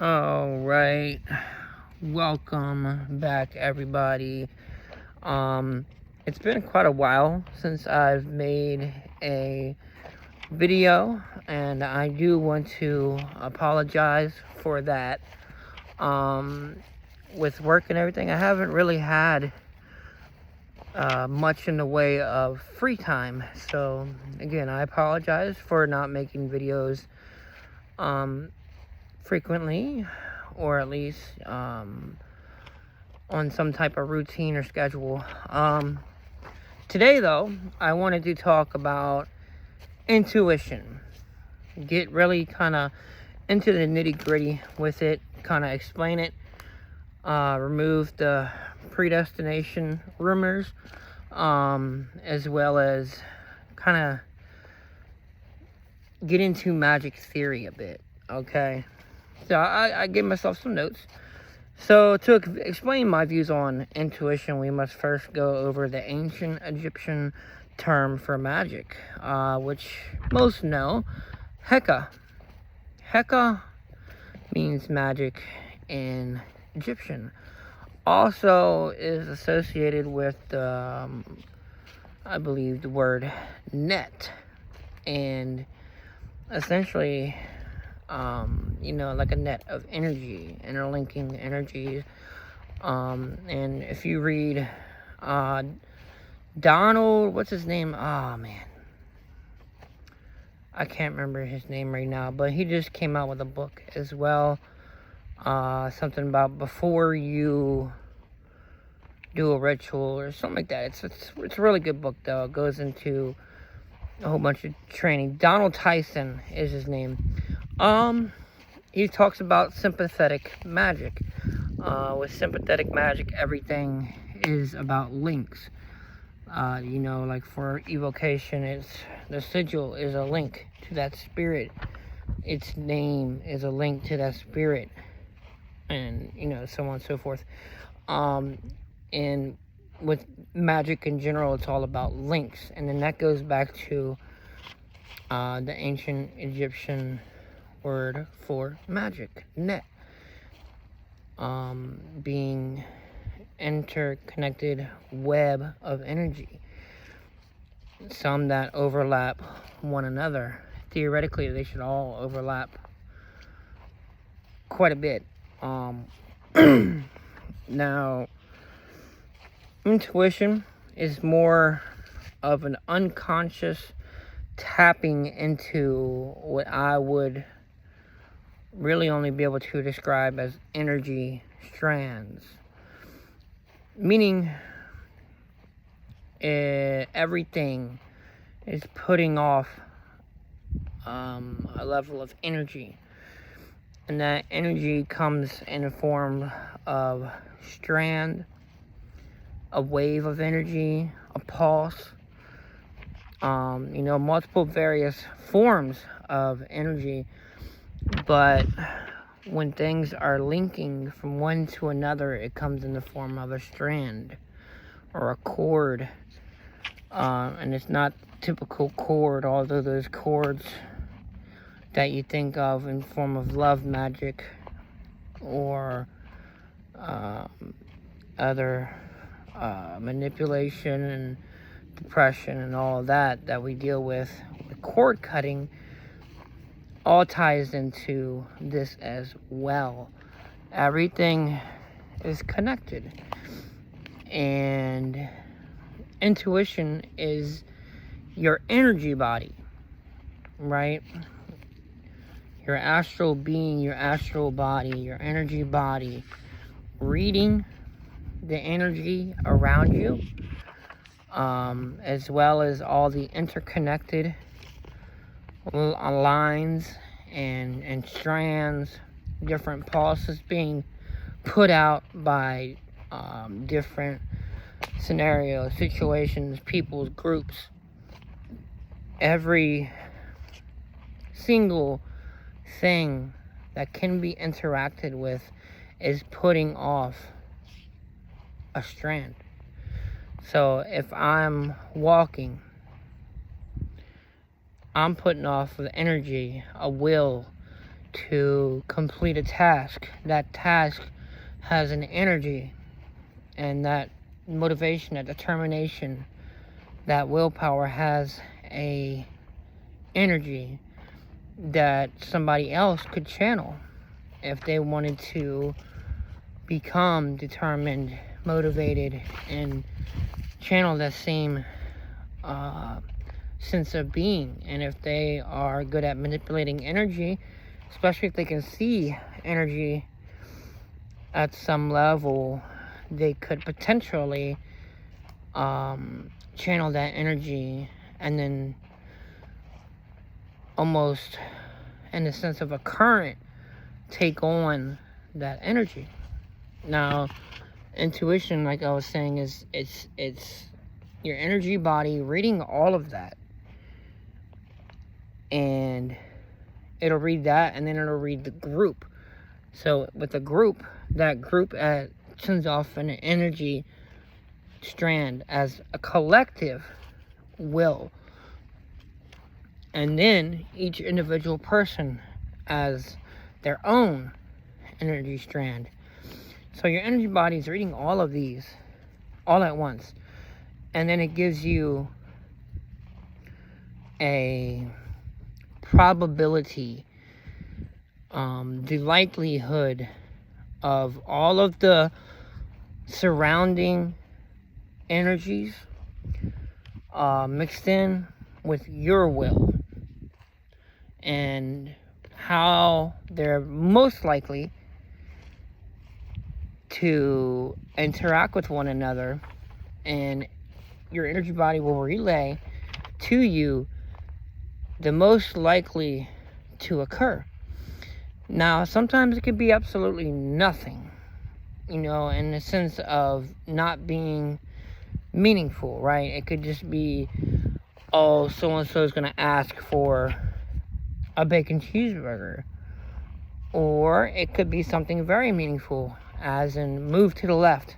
All right. Welcome back, everybody. Um, it's been quite a while since I've made a video, and I do want to apologize for that. Um, with work and everything, I haven't really had much in the way of free time. So, again, I apologize for not making videos um, frequently, or at least on some type of routine or schedule. Today, though, I wanted to talk about intuition. Get really kind of into the nitty gritty with it, kind of explain it, remove the predestination rumors, as well as kind of get into magic theory a bit. Okay, so I gave myself some notes. So, to explain my views on intuition, we must first go over the ancient Egyptian term for magic, which most know, Heka. Heka means magic in Egyptian. Also is associated with, I believe, the word net. And essentially, like a net of energy, interlinking energies. And if you read Donald, what's his name? Oh, man. I can't remember his name right now, but he just came out with a book as well. Something about before you do a ritual or something like that. It's a really good book, though. It goes into a whole bunch of training. Donald Tyson is his name. He talks about sympathetic magic. With sympathetic magic, everything is about links. Like for evocation, it's the sigil is a link to that spirit. Its name is a link to that spirit, and so on and so forth. And with magic in general, it's all about links, and then that goes back to the ancient Egyptian word for magic, net, being interconnected web of energy, some that overlap one another. Theoretically, they should all overlap quite a bit. Now, intuition is more of an unconscious tapping into what I would really only be able to describe as energy strands. Meaning, everything is putting off a level of energy. And that energy comes in the form of strand, a wave of energy, a pulse, multiple various forms of energy. But when things are linking from one to another, it comes in the form of a strand or a cord. And it's not typical cord, although those cords that you think of in form of love magic or other manipulation and depression and all of that we deal with cord cutting, all ties into this as well. Everything is connected, and intuition is your energy body, right? Your astral being, your astral body, your energy body, reading the energy around you, as well as all the interconnected lines and strands, different pulses being put out by different scenarios, situations, people's groups. Every single thing that can be interacted with is putting off a strand. So if I'm walking, I'm putting off the energy, a will to complete a task. That task has an energy, and that motivation, that determination, that willpower has a energy that somebody else could channel if they wanted to become determined, motivated, and channel that same sense of being. And if they are good at manipulating energy, especially if they can see energy at some level, they could potentially channel that energy and then almost in the sense of a current take on that energy. Now, intuition, like I was saying, is it's your energy body reading all of that, and it'll read that, and then it'll read the group. So with the group, that group sends off an energy strand as a collective will, and then each individual person as their own energy strand. So your energy body is reading all of these all at once, and then it gives you a probability, the likelihood of all of the surrounding energies mixed in with your will, and how they're most likely to interact with one another, and your energy body will relay to you the most likely to occur. Now, sometimes it could be absolutely nothing, in the sense of not being meaningful, right? It could just be, oh, so-and-so is going to ask for a bacon cheeseburger. Or it could be something very meaningful, as in move to the left.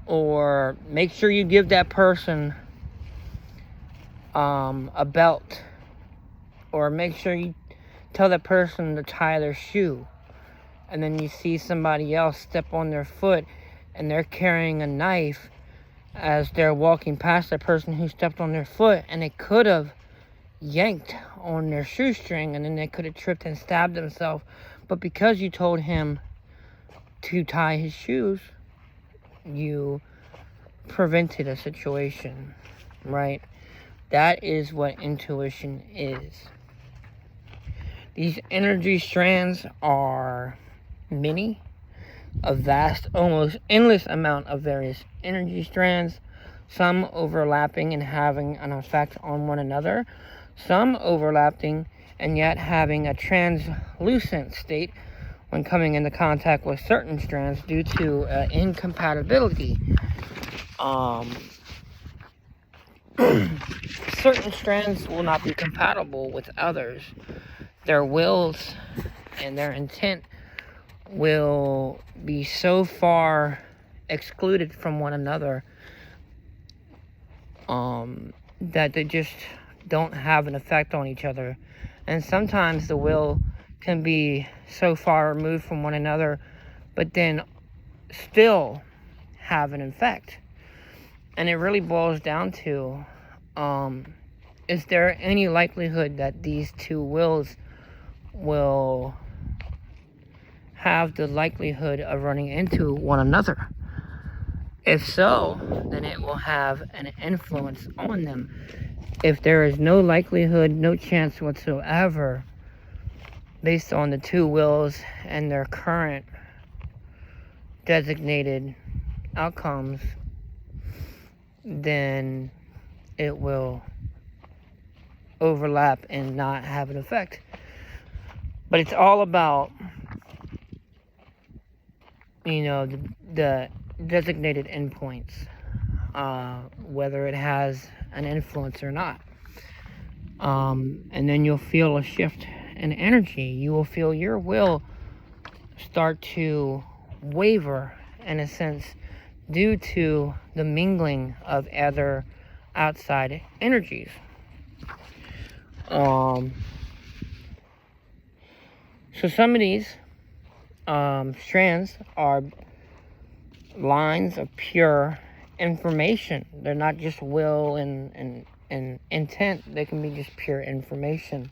Or make sure you give that person a belt. Or make sure you tell that person to tie their shoe. And then you see somebody else step on their foot and they're carrying a knife as they're walking past the person who stepped on their foot, and they could have yanked on their shoestring, and then they could have tripped and stabbed themselves. But because you told him to tie his shoes, you prevented a situation, right? That is what intuition is. These energy strands are many, a vast, almost endless amount of various energy strands, some overlapping and having an effect on one another, some overlapping and yet having a translucent state when coming into contact with certain strands due to incompatibility. Certain strands will not be compatible with others. Their wills and their intent will be so far excluded from one another that they just don't have an effect on each other. And sometimes the will can be so far removed from one another, but then still have an effect. And it really boils down to, is there any likelihood that these two wills will have the likelihood of running into one another? If so, then it will have an influence on them. If there is no likelihood, no chance whatsoever, based on the two wills and their current designated outcomes, then it will overlap and not have an effect. But it's all about, the designated endpoints, whether it has an influence or not. And then you'll feel a shift in energy. You will feel your will start to waver, in a sense, due to the mingling of other outside energies. So some of these strands are lines of pure information. They're not just will and intent. They can be just pure information.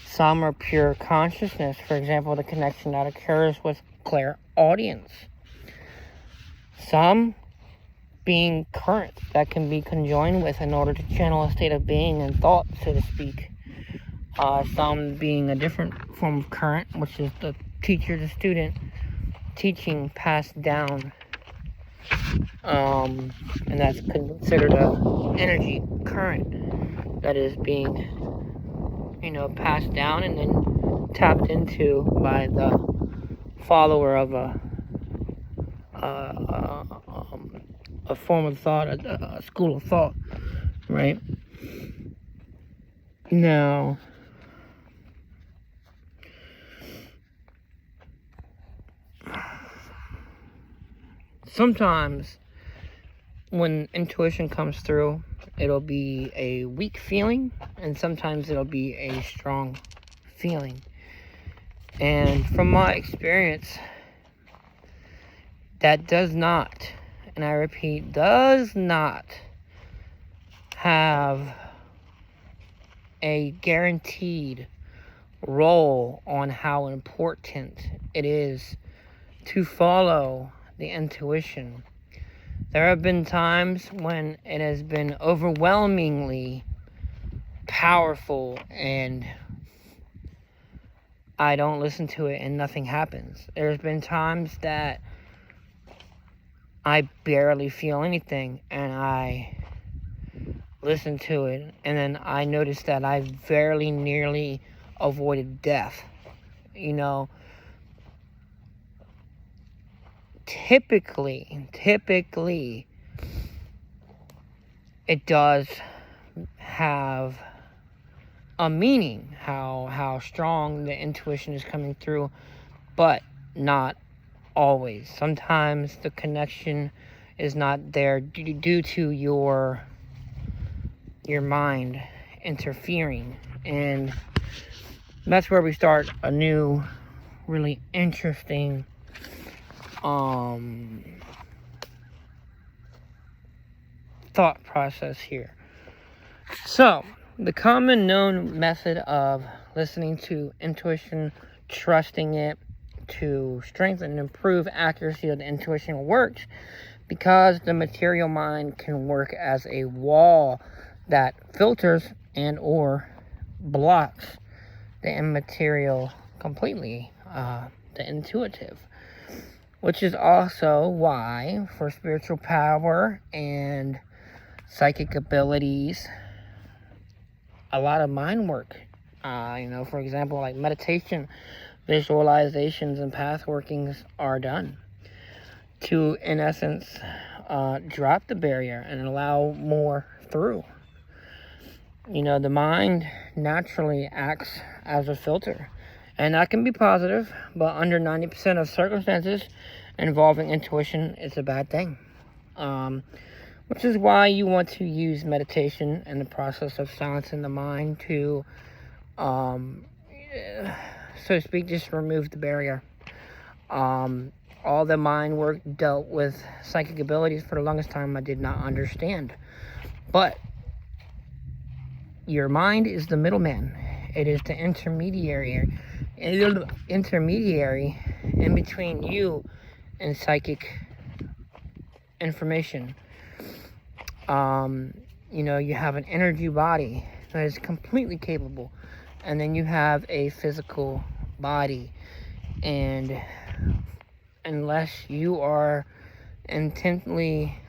Some are pure consciousness. For example, the connection that occurs with clairaudience. Some being currents that can be conjoined with in order to channel a state of being and thought, so to speak. Some being a different form of current, which is the teacher to student teaching passed down. And that's considered a energy current that is being, passed down and then tapped into by the follower of a form of thought, a school of thought, right? Now, sometimes when intuition comes through, it'll be a weak feeling, and sometimes it'll be a strong feeling. And from my experience, that does not, and I repeat, does not have a guaranteed role on how important it is to follow the intuition. There have been times when it has been overwhelmingly powerful and I don't listen to it and nothing happens. There's been times that I barely feel anything and I listen to it and then I notice that I very nearly avoided death. Typically, it does have a meaning, how strong the intuition is coming through, but not always. Sometimes the connection is not there due to your mind interfering, and that's where we start a new, really interesting thought process here. So, the common known method of listening to intuition, trusting it to strengthen and improve accuracy of the intuition works because the material mind can work as a wall that filters and or blocks the immaterial completely, the intuitive. Which is also why, for spiritual power and psychic abilities, a lot of mind work, for example, like meditation, visualizations, and path workings are done to, in essence, drop the barrier and allow more through. The mind naturally acts as a filter. And that can be positive, but under 90% of circumstances involving intuition, it's a bad thing. Which is why you want to use meditation and the process of silencing the mind to, so to speak, just remove the barrier. All the mind work dealt with psychic abilities for the longest time I did not understand. But your mind is the middleman. It is the intermediary in between you and psychic information. You have an energy body that is completely capable, and then you have a physical body, and unless you are intently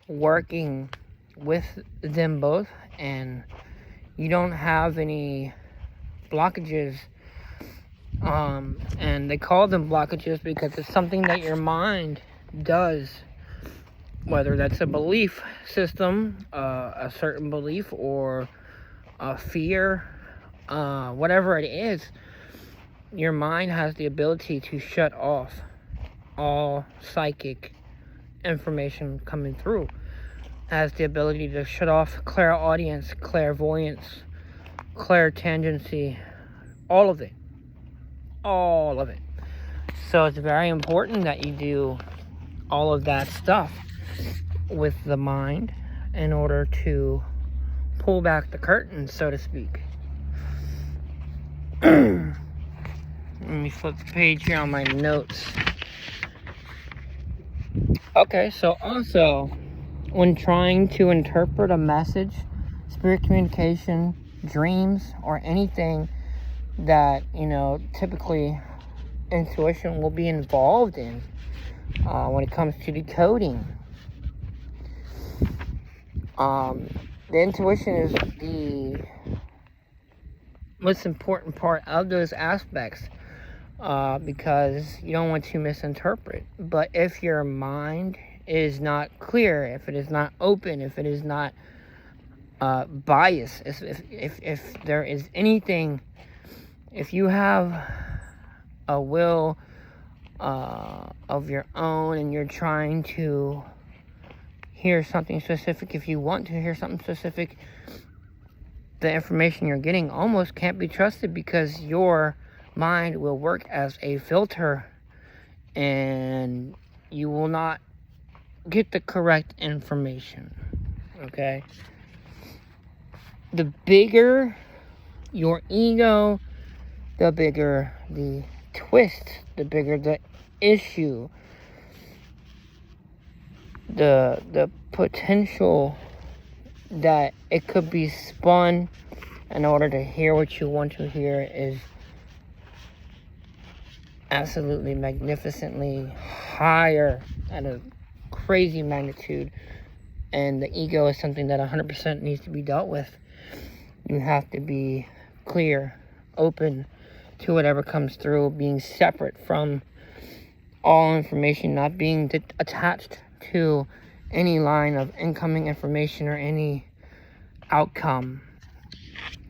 working with them both and you don't have any blockages, and they call them blockages because it's something that your mind does, whether that's a belief system, a certain belief, or a fear, whatever it is. Your mind has the ability to shut off all psychic information coming through. Has the ability to shut off clairaudience, clairvoyance, clairtangency, all of it. all of it. So it's very important that you do all of that stuff with the mind in order to pull back the curtain, so to speak. Let me flip the page here on my notes. Okay, so also, when trying to interpret a message, spirit communication, dreams, or anything that, typically intuition will be involved in when it comes to decoding. The intuition is the most important part of those aspects because you don't want to misinterpret. But if your mind is not clear, if it is not open, if it is not biased, if there is anything, if you have a will of your own and you're trying to hear something specific, if you want to hear something specific, the information you're getting almost can't be trusted because your mind will work as a filter and you will not get the correct information. Okay? The bigger your ego, the bigger the twist, the bigger the issue, the potential that it could be spun in order to hear what you want to hear is absolutely magnificently higher at a crazy magnitude. And the ego is something that 100% needs to be dealt with. You have to be clear, open to whatever comes through, being separate from all information, not being attached to any line of incoming information or any outcome.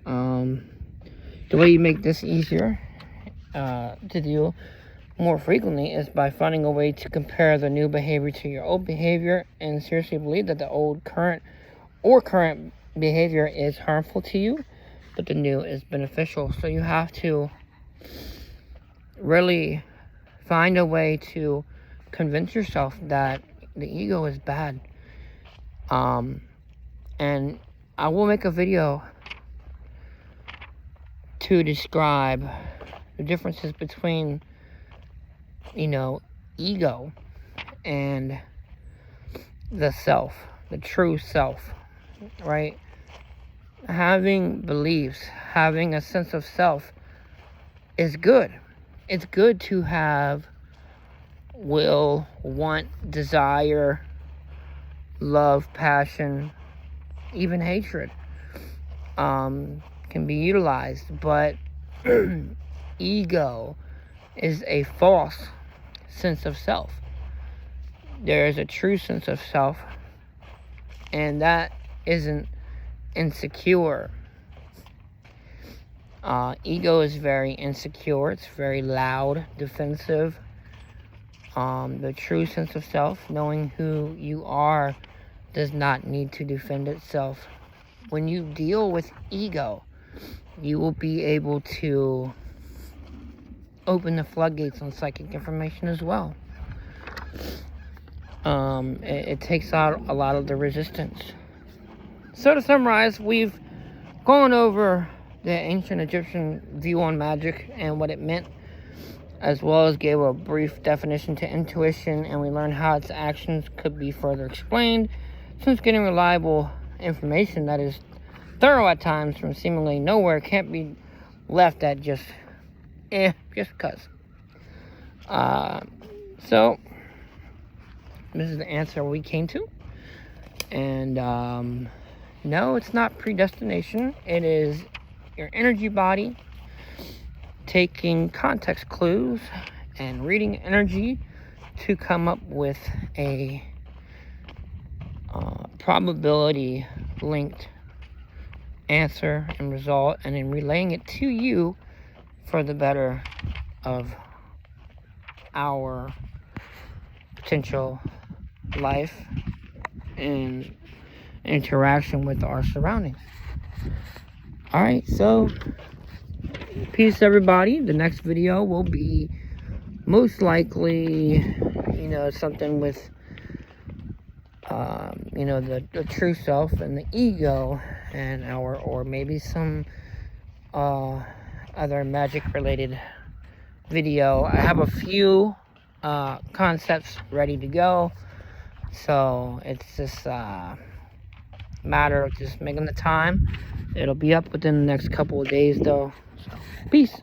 The way you make this easier to do more frequently is by finding a way to compare the new behavior to your old behavior and seriously believe that the old current behavior is harmful to you, but the new is beneficial. So you have to really find a way to convince yourself that the ego is bad. And I will make a video to describe the differences between, ego and the self, the true self, right? Having beliefs, having a sense of self is good. It's good to have will, want, desire, love, passion, even hatred can be utilized, but ego is a false sense of self. There is a true sense of self, and that isn't insecure. Ego is very insecure. It's very loud, defensive. The true sense of self, knowing who you are, does not need to defend itself. When you deal with ego, you will be able to open the floodgates on psychic information as well. It takes out a lot of the resistance. So to summarize, we've gone over the ancient Egyptian view on magic and what it meant, as well as gave a brief definition to intuition, and we learned how its actions could be further explained, since getting reliable information that is thorough at times from seemingly nowhere can't be left at just cuz. So this is the answer we came to. And no, it's not predestination. It is your energy body taking context clues and reading energy to come up with a probability linked answer and result, and then relaying it to you for the better of our potential life and interaction with our surroundings. Alright, so peace, everybody. The next video will be most likely, you know, something with, you know, the true self and the ego, and or maybe some other magic related video. I have a few concepts ready to go, so it's just matter of just making the time. It'll be up within the next couple of days though. So peace.